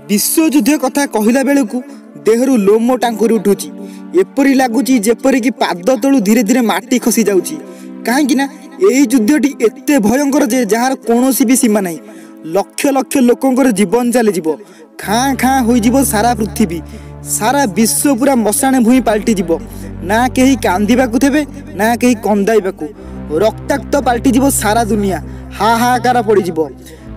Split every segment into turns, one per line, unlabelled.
विश्वयुद्ध कथा कहला बेलू देहरु लोम टांकुरी उठुची। एपरी लगुच जेपरिक पाद तलू धीरे धीरे माटी खसी जाउची। कहीं यही युद्धटी एते भयंकर जे जार कौनसी भी सीमा नहीं। लक्ष लक्ष लोकंकर जीवन चली खाँ खाँ हो सारा पृथ्वी सारा विश्व पूरा मशाणे भूमि पलटि ना कहीं कांदीबाकू थे ना कहीं कंदाइबाकू रक्ताक्त पलटि सारा दुनिया हाहाकार पड़ीजिवो।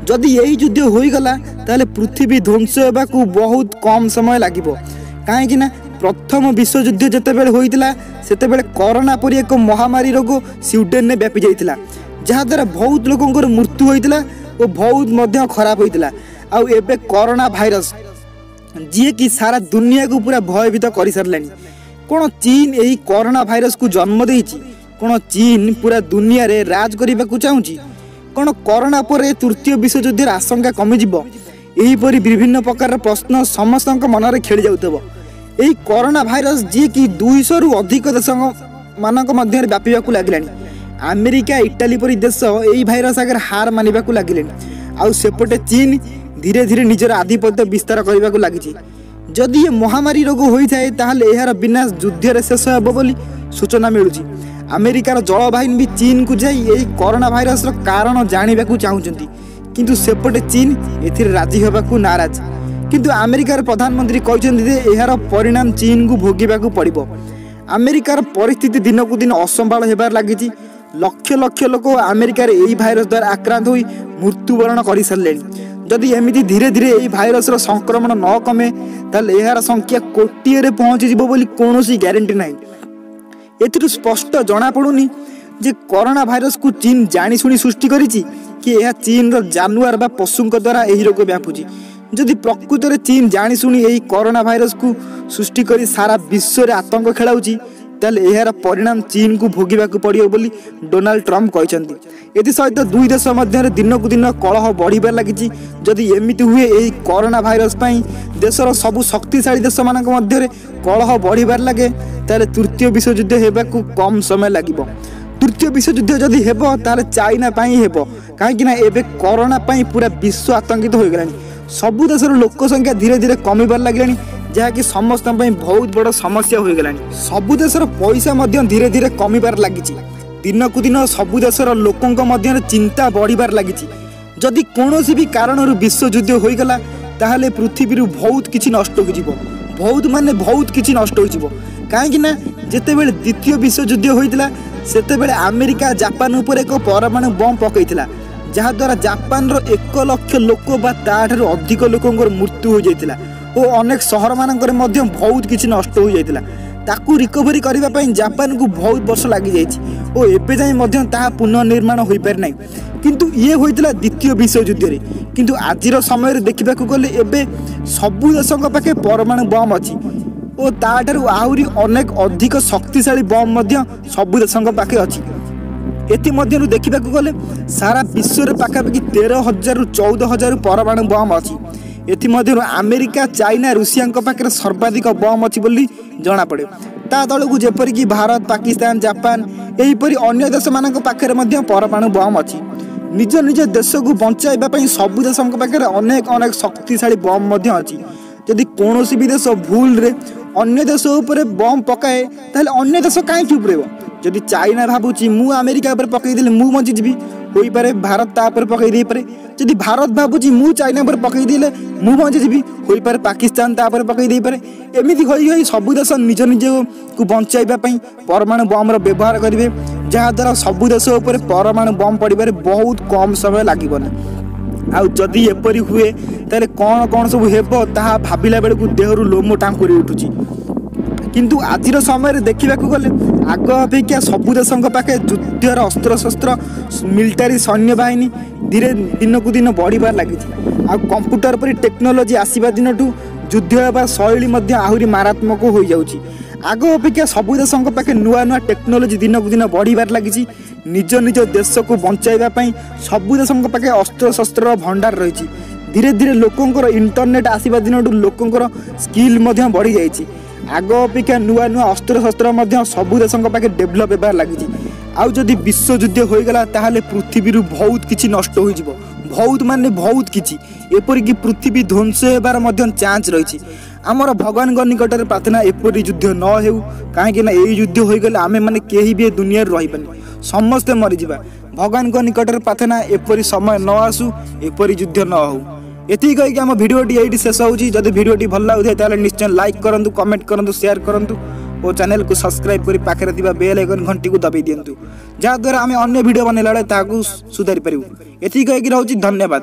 जदि यही युद्ध होईगला ताले पृथ्वी ध्वंस होबाकू बहुत कम समय लागिबो। काहेकि ना प्रथम विश्वयुद्ध जेतेबेले होइतिला सेतेबेले कोरोना परि एक महामारी रोग स्वीडेन ने व्यापी जाइतिला, जहा द्वारा बहुत लोकंकर मृत्यु होइतिला और बहुत मध्य खराब होइतिला। आउ एबे कोरोना भाइरस जी कि सारा दुनिया को पूरा भयभीत कर सारलानी। कौन चीन यही कोरोना भाइरस को जन्म देइछि? कौन चीन पूरा दुनिया रे राज करने को चाहूँगी? कौन कोरोना पर तृतीय विश्वयुद्ध आशंका कमिजिब? यहीपरि विभिन्न प्रकार प्रश्न समस्त मन में खेली जाउथबो। यही कोरोना भाइरस जी कि 200 रु अधिक देश मानक मध्य व्यापीबाकू लागिलानी। अमेरिका इटाली परि देश यही भाइरस आगे हार मानिबाकू लागिलेनी। आउ सेपटे चीन धीरे धीरे निजर आधिपत्य विस्तार करने लगी। जदि ये महामारी रोग होता है ताहले यार विनाश युद्ध शेष हेब बोली सूचना मिलूची। अमेरिकार जलवाहिनी भी चीन को जाई यही कोरोना भाइरस कारण जानवा चाहूँगी, किंतु सेपटे चीन एथिर राजी होबाकू नाराज। किंतु अमेरिकार प्रधानमंत्री कहते यार परिणाम चीन को भोगवाक पड़ो। अमेरिकार परिस्थिति दिन को दिन असंभाल होबार लगी। लक्ष लक्ष लोक अमेरिकार यही भाइरस द्वारा आक्रांत हो मृत्युवरण कर सारे। जदि एमती धीरे धीरे यही भाइरस संक्रमण न कमे ताल यार संख्या कोटिए पहुँची बोली कौन ग्यारंटी ना। एथिरु स्पष्ट जना पड़ुनी जे कोरोना भाइरस को चीन जानी सृष्टि करिछि कि यह चीन रो जानवर बा पशु द्वारा यही रोग व्यापुची। जदि प्रकृत में चीन जानी शुणी यही कोरोना भाइरस को सृष्टि करी सारा विश्व रे आतंक खेलाउची ताले यार परिणाम चीन को भोगवाक पड़ो बोली डोनाल्ड ट्रम्प कहते। एसहित दुई देश मध्य दिन को दिन कलह बढ़िबार लगी। जदि एमती हुए यही कोरोना भाइरस देशर सबु शक्तिशाली देश मान मध्य कलह बढ़िबार लगे ताले तृतीय विश्वयुद्ध हेबाकू कम समय लागिबो। तृतीय विश्वयुद्ध जदि हेबो ताले चाइना पाई हेबो। काहेकि ना एबे कोरोना पाई पूरा विश्व आतंकित हो गलानी। सबु देशर लोक संख्या धीरे धीरे कमिबार लागिलानी, जहाँकि समस्त बहुत बड़ समस्या हो गलानी। सबु देशर पैसा मध्य धीरे धीरे कमिबार लागिछि। दिन को दिन सबु देशर लोकंक मध्य चिंता बढ़िबार लागिछि। जदि कौनसी भी कारण विश्वयुद्ध हो गला ताहले पृथ्वी बहुत किछि नष्ट हो जिवो। बहुत माने बहुत किछि नष्ट हो जिवो। काहेकि ना जेतेबेले द्वितीय विश्वयुद्ध होइतिला सेतेबेले अमेरिका जापान उपर एक परमाणु बम पकईथिला, जहा द्वारा जापान रो 1 लाख लोक बा ताठारु अधिक लोकंकर मृत्यु हो जाइतिला और अनेक शहर मानकर मध्य बहुत किछि नष्ट हो जाइतिला। ताकू रिकवरी करबा पई जापान को बहुत वर्ष लागि जाइछि और एबे जाई मध्य ता पुनर्निर्माण होई पार नै। किंतु ये होइतिला द्वितीय विश्वयुद्ध रे। किंतु आजिर समय रे देखिबाकू गले एबे सबु देशक पाखे परमाणु बम अछि और ताठारु आहुरी अनेक अधिक शक्तिशाली बम मध्य सबु देशक पाखे अछि। एथि मध्यरु देखिबाकू गले सारा विश्व रे पाखापाखि 13,000 रु 14,000 परमाणु बम अछि। एथि मध्यरु अमेरिका चाइना रूसिया पाखे सर्वाधिक बम अछि बोली जना पड़े। ता तलकू जेपरिक भारत पाकिस्तान जापान एहीपरि अन्य देश मानक पाखे मध्य परमाणु बम अछि। निज निज देश को बंचाइबा पई सबु देशक पाखे अनेक अनेक शक्तिशाली बम मध्य अछि। यदि कौनसी भी देश भूल रे अन्य देश उपर बम पकाए ताहले अन्य देश काहे चुप रहबो? जदि चाइना भाबुची मु अमेरिका पर पकई देले मु बंची जीवी होई पारे, भारत ता पर पकई दे पारे। जदि भारत भाबुची मु चाइना पर पकई देले मु बंची जीवी होई पारे, पाकिस्तान ता पर पकई दे पारे। एमिति होई होई सबु देश निज निज को बंचाइबा पई परमाणु बम रो व्यवहार करिवे, जहा द्वारा सबु देश उपर परमाणु बम पड़िबारे बहुत कम समय लागिबोनी। आउ जदि एपरि हुए ताले कौन कौन सब हेबो ताहा भाबिला बेलकू देहरु लोम टांकुरी उठुची। किंतु आजिर समय रे देखिबाकू गले आग अपेक्षा सबु देशक पाखे युद्धर अस्त्र शस्त्र मिलिटारी सैन्य बाहिनी धीरे दिन को दिन बढ़िबार लागिछि। आ कंप्यूटर पर टेक्नोलोजी आसीबा दिनटू युद्ध हेबार शैली मध्य आहुरी मारात्मक हो जाउछि। आग अपेक्षा सबु देशक पाखे नुआ नुआ टेक्नोलोजी दिन को दिन बढ़िबार लागिछि। निज निज देश को बंचाइबा पई सबु देशक पाखे अस्त्र शस्त्र भंडार रहिछि। धीरे धीरे लोकंकर इंटरनेट आसीबा दिनटू लोकंकर स्किल मध्य बढ़ी जाइछि। आग अपेक्षा नुआ नुआ अस्त्र शस्त्र मध्य सबु देशक पाखे डेभलप हेबार लागिछि। आउ जदि विश्वयुद्ध होइगला ताहले पृथ्वी बहुत किछि नष्ट होइजिवो। बहुत माने बहुत किछि एपरिक पृथ्वी ध्वंस होबार मध्य चांस रही। आमर भगवान निकट में प्रार्थना एपरी युद्ध न हो कहीं युद्ध हो गले आम मैंने कहीं भी दुनिया रहीपानी समस्ते मरीजा। भगवान निकट में प्रार्थना एपरी समय न आसू एपरी युद्ध न हो। एति कहीकि आम भिडियोटी ये शेष होची। जदि भिडियोटी भल लगे निश्चय लाइक करूँ, कमेंट करूँ, शेयर करूँ और चैनल को सब्सक्राइब कर पाखे थिबा बेल आइकन घंटी को दबाई दिंतु जहाँद्वारा आम अन्य भिडियो बनैला बेले ताकू सुधारी पारू। एति कहीकि रहूची धन्यवाद।